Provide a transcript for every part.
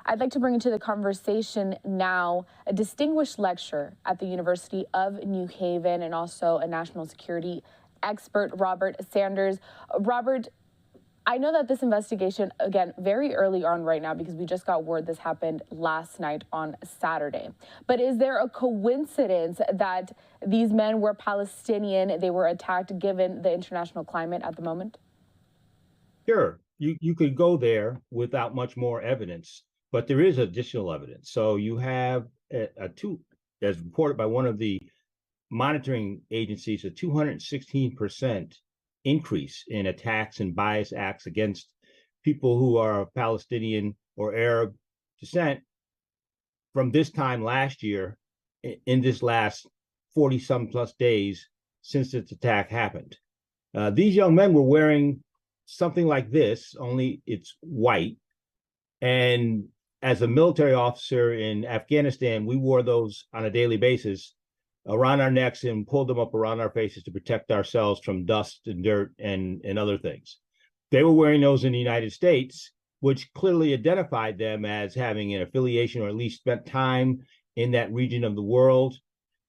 I'd like to bring into the conversation now a distinguished lecturer at the University of New Haven and also a national security expert, Robert Sanders. Robert, I know that this investigation, again, very early on right now, because we just got word this happened last night on Saturday. But is there a coincidence that these men were Palestinian, they were attacked, given the international climate at the moment? Sure, you could go there without much more evidence, but there is additional evidence. So you have as reported by one of the monitoring agencies, a 216% increase in attacks and bias acts against people who are of Palestinian or Arab descent from this time last year, in this last 40 some plus days since this attack happened. These young men were wearing something like this, only it's white. And as a military officer in Afghanistan, we wore those on a daily basis around our necks and pulled them up around our faces to protect ourselves from dust and dirt and other things. They were wearing those in the United States, which clearly identified them as having an affiliation or at least spent time in that region of the world.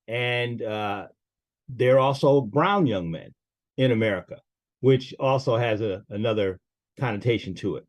And they're also brown young men in America, which also has another connotation to it.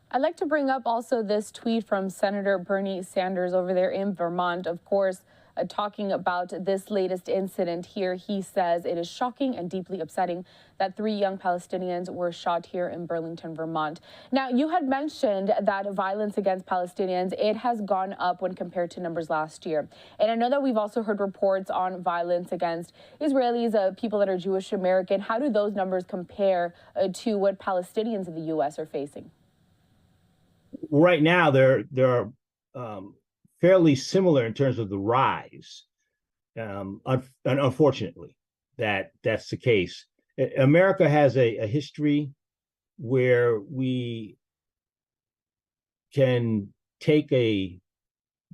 I'd like to bring up also this tweet from Senator Bernie Sanders over there in Vermont, of course, talking about this latest incident here. He says it is shocking and deeply upsetting that 3 young Palestinians were shot here in Burlington, Vermont. Now, you had mentioned that violence against Palestinians, it has gone up when compared to numbers last year. And I know that we've also heard reports on violence against Israelis, people that are Jewish American. How do those numbers compare to what Palestinians in the U.S. are facing? Right now, there are fairly similar in terms of the rise. Unfortunately, that's the case. America has a history where we can take a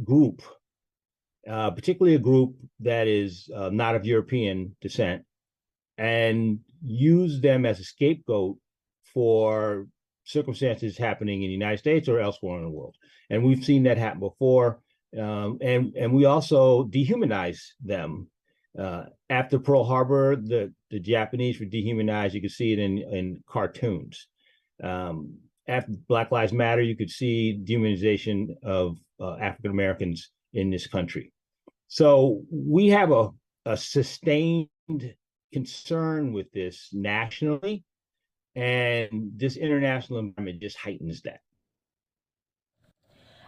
group, particularly a group that is not of European descent, and use them as a scapegoat for circumstances happening in the United States or elsewhere in the world. And we've seen that happen before. And we also dehumanize them. After Pearl Harbor, the Japanese were dehumanized. You could see it in cartoons. After Black Lives Matter, you could see dehumanization of African Americans in this country. So we have a sustained concern with this nationally, and this international environment just heightens that.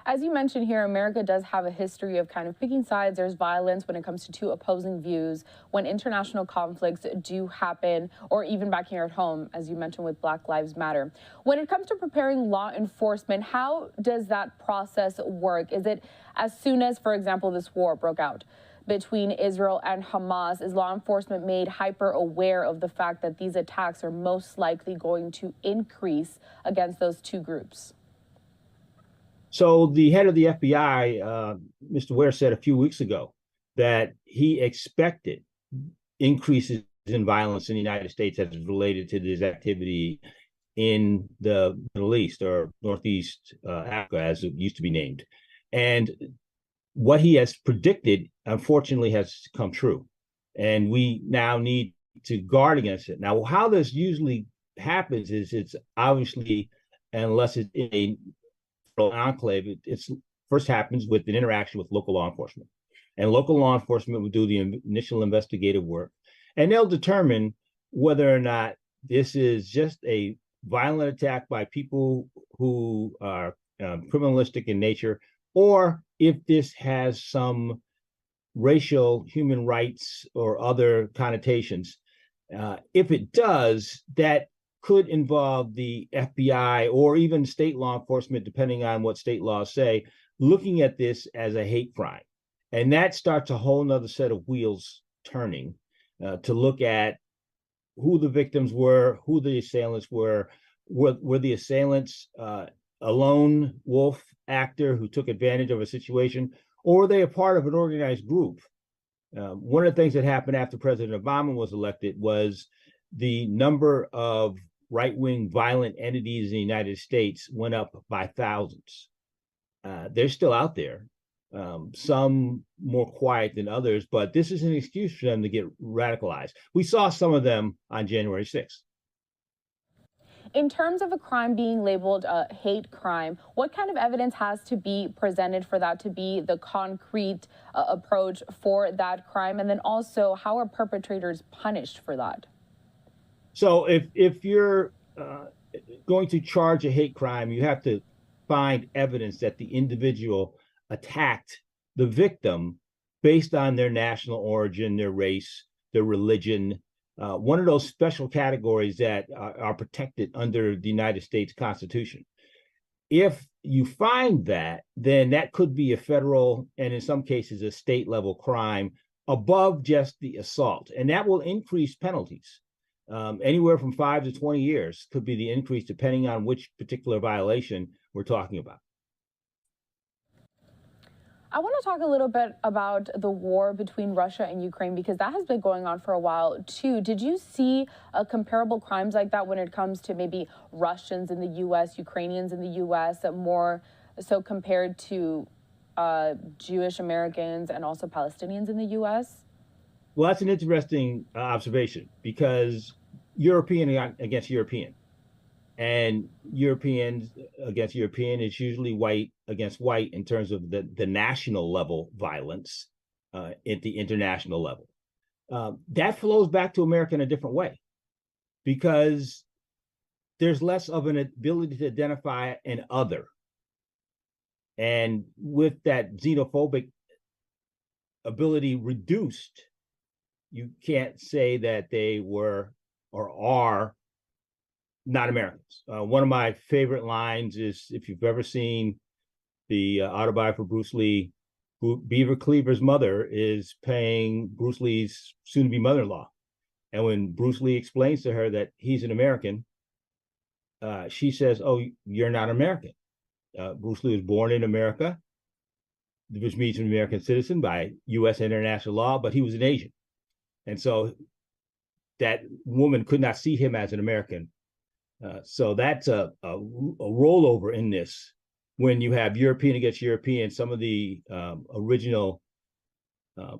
As you mentioned here, America does have a history of kind of picking sides. There's violence when it comes to 2 opposing views, when international conflicts do happen, or even back here at home, as you mentioned with Black Lives Matter. When it comes to preparing law enforcement, how does that process work? Is it as soon as, for example, this war broke out between Israel and Hamas, is law enforcement made hyper aware of the fact that these attacks are most likely going to increase against those 2 groups? So the head of the FBI, Mr. Ware, said a few weeks ago that he expected increases in violence in the United States as related to this activity in the Middle East, or Northeast Africa, as it used to be named. And what he has predicted, unfortunately, has come true. And we now need to guard against it. Now, how this usually happens is it's obviously, unless it's in a enclave, it's first happens with an interaction with local law enforcement. And local law enforcement will do the initial investigative work, and they'll determine whether or not this is just a violent attack by people who are criminalistic in nature, or if this has some racial, human rights, or other connotations. If it does, that could involve the FBI or even state law enforcement, depending on what state laws say, looking at this as a hate crime. And that starts a whole nother set of wheels turning to look at who the victims were, who the assailants were the assailants a lone wolf actor who took advantage of a situation, or were they a part of an organized group? One of the things that happened after President Obama was elected was the number of right-wing violent entities in the United States went up by thousands. They're still out there, some more quiet than others, but this is an excuse for them to get radicalized. We saw some of them on January 6th. In terms of a crime being labeled a hate crime, what kind of evidence has to be presented for that to be the concrete approach for that crime? And then also, how are perpetrators punished for that? So if you're going to charge a hate crime, you have to find evidence that the individual attacked the victim based on their national origin, their race, their religion, one of those special categories that are protected under the United States Constitution. If you find that, then that could be a federal and in some cases a state level crime above just the assault. And that will increase penalties. Anywhere from 5 to 20 years could be the increase depending on which particular violation we're talking about. I want to talk a little bit about the war between Russia and Ukraine, because that has been going on for a while too. Did you see comparable crimes like that when it comes to maybe Russians in the U.S., Ukrainians in the U.S., more so compared to Jewish Americans and also Palestinians in the U.S.? Well, that's an interesting observation, because European against European, and Europeans against European is usually white against white in terms of the national level violence at the international level. That flows back to America in a different way, because there's less of an ability to identify an other. And with that xenophobic ability reduced, you can't say that they were or are not Americans. One of my favorite lines is, if you've ever seen the autobiography of Bruce Lee, Beaver Cleaver's mother is paying Bruce Lee's soon-to-be mother-in-law. And when Bruce Lee explains to her that he's an American, she says, "Oh, you're not American." Bruce Lee was born in America, which means an American citizen by U.S. international law, but he was an Asian. And so that woman could not see him as an American. So that's a rollover in this. When you have European against European, some of the original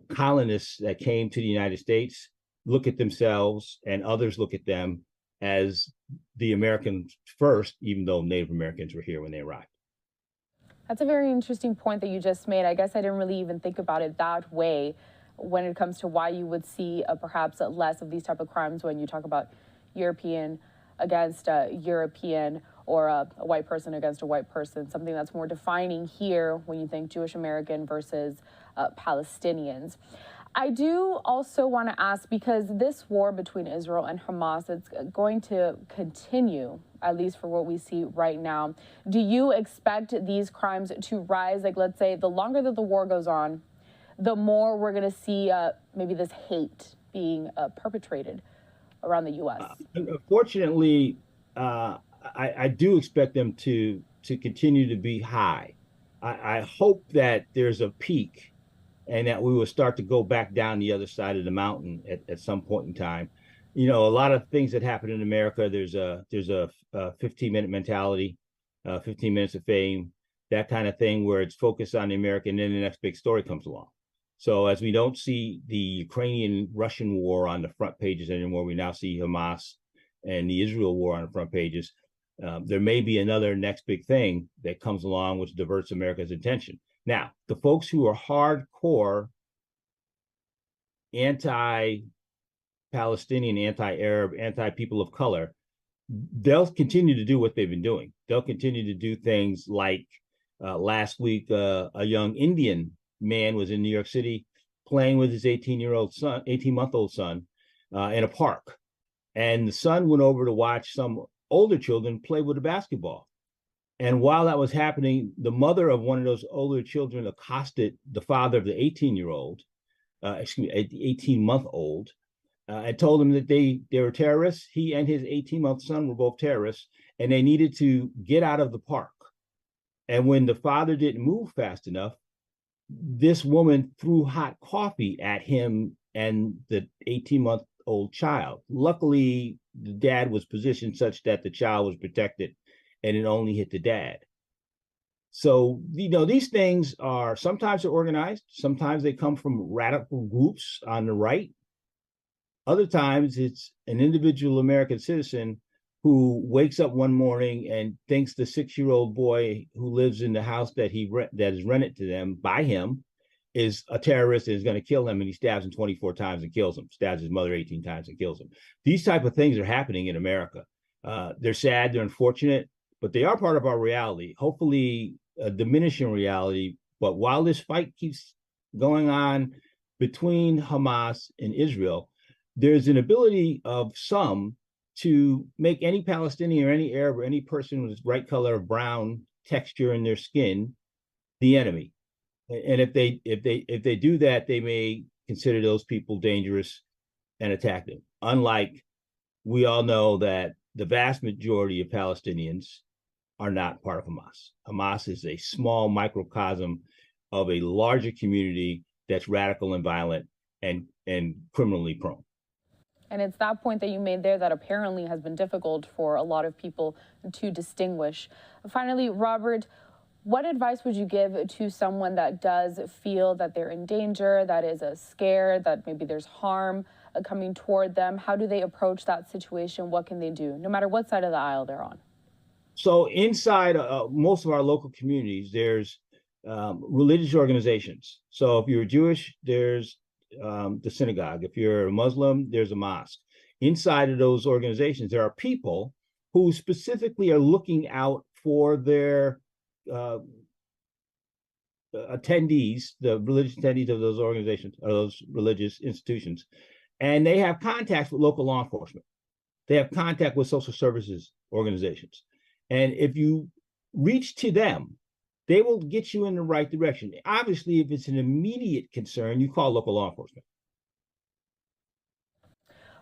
colonists that came to the United States look at themselves, and others look at them as the Americans first, even though Native Americans were here when they arrived. That's a very interesting point that you just made. I guess I didn't really even think about it that way when it comes to why you would see perhaps less of these type of crimes when you talk about European against European, or a white person against a white person, something that's more defining here when you think Jewish American versus Palestinians. I do also want to ask, because this war between Israel and Hamas, it's going to continue, at least for what we see right now. Do you expect these crimes to rise? Like, let's say the longer that the war goes on, the more we're going to see maybe this hate being perpetrated around the U.S.? Unfortunately, I do expect them to continue to be high. I hope that there's a peak and that we will start to go back down the other side of the mountain at some point in time. You know, a lot of things that happen in America, there's a 15-minute mentality, 15 minutes of fame, that kind of thing, where it's focused on the American, and then the next big story comes along. So as we don't see the Ukrainian-Russian war on the front pages anymore, we now see Hamas and the Israel war on the front pages. There may be another next big thing that comes along which diverts America's attention. Now, the folks who are hardcore anti-Palestinian, anti-Arab, anti-people of color, they'll continue to do what they've been doing. They'll continue to do things like last week, a young Indian man was in New York City playing with his 18-month-old son in a park. And the son went over to watch some older children play with a basketball. And while that was happening, the mother of one of those older children accosted the father of the 18-month-old, and told him that they were terrorists. He and his 18-month son were both terrorists, and they needed to get out of the park. And when the father didn't move fast enough, this woman threw hot coffee at him and the 18-month-old child. Luckily, the dad was positioned such that the child was protected and it only hit the dad. So, these things are sometimes they're organized, sometimes they come from radical groups on the right. Other times it's an individual American citizen who wakes up one morning and thinks the 6-year-old boy who lives in the house that is rented to them by him is a terrorist and is going to kill him, and he stabs him 24 times and kills him, stabs his mother 18 times and kills him. These type of things are happening in America. They're sad, they're unfortunate, but they are part of our reality. Hopefully a diminishing reality. But while this fight keeps going on between Hamas and Israel, there's an ability of some to make any Palestinian or any Arab or any person with the right color of brown texture in their skin the enemy. And if they do that, they may consider those people dangerous and attack them. Unlike, we all know that the vast majority of Palestinians are not part of Hamas. Hamas is a small microcosm of a larger community that's radical and violent and criminally prone. And it's that point that you made there that apparently has been difficult for a lot of people to distinguish. Finally, Robert, what advice would you give to someone that does feel that they're in danger, that is scared, that maybe there's harm coming toward them? How do they approach that situation? What can they do, no matter what side of the aisle they're on? So inside most of our local communities, there's religious organizations. So if you're Jewish, there's the synagogue. If you're a Muslim, there's a mosque. Inside of those organizations, there are people who specifically are looking out for their attendees, the religious attendees of those organizations or those religious institutions, and they have contacts with local law enforcement. They have contact with social services organizations. And if you reach to them, they will get you in the right direction. Obviously, if it's an immediate concern, you call local law enforcement.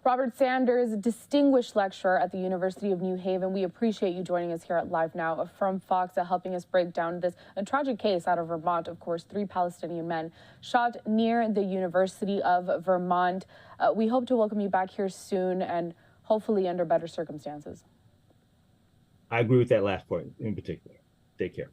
Robert Sanders, distinguished lecturer at the University of New Haven. We appreciate you joining us here at LiveNOW from Fox, helping us break down this tragic case out of Vermont. Of course, 3 Palestinian men shot near the University of Vermont. We hope to welcome you back here soon and hopefully under better circumstances. I agree with that last point in particular. Take care.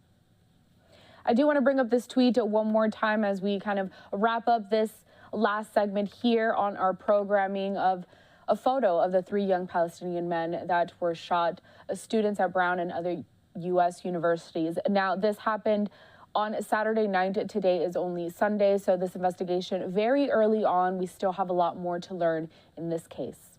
I do want to bring up this tweet one more time as we kind of wrap up this last segment here on our programming of a photo of the 3 young Palestinian men that were shot, students at Brown and other U.S. universities. Now, this happened on Saturday night. Today is only Sunday, so this investigation very early on. We still have a lot more to learn in this case.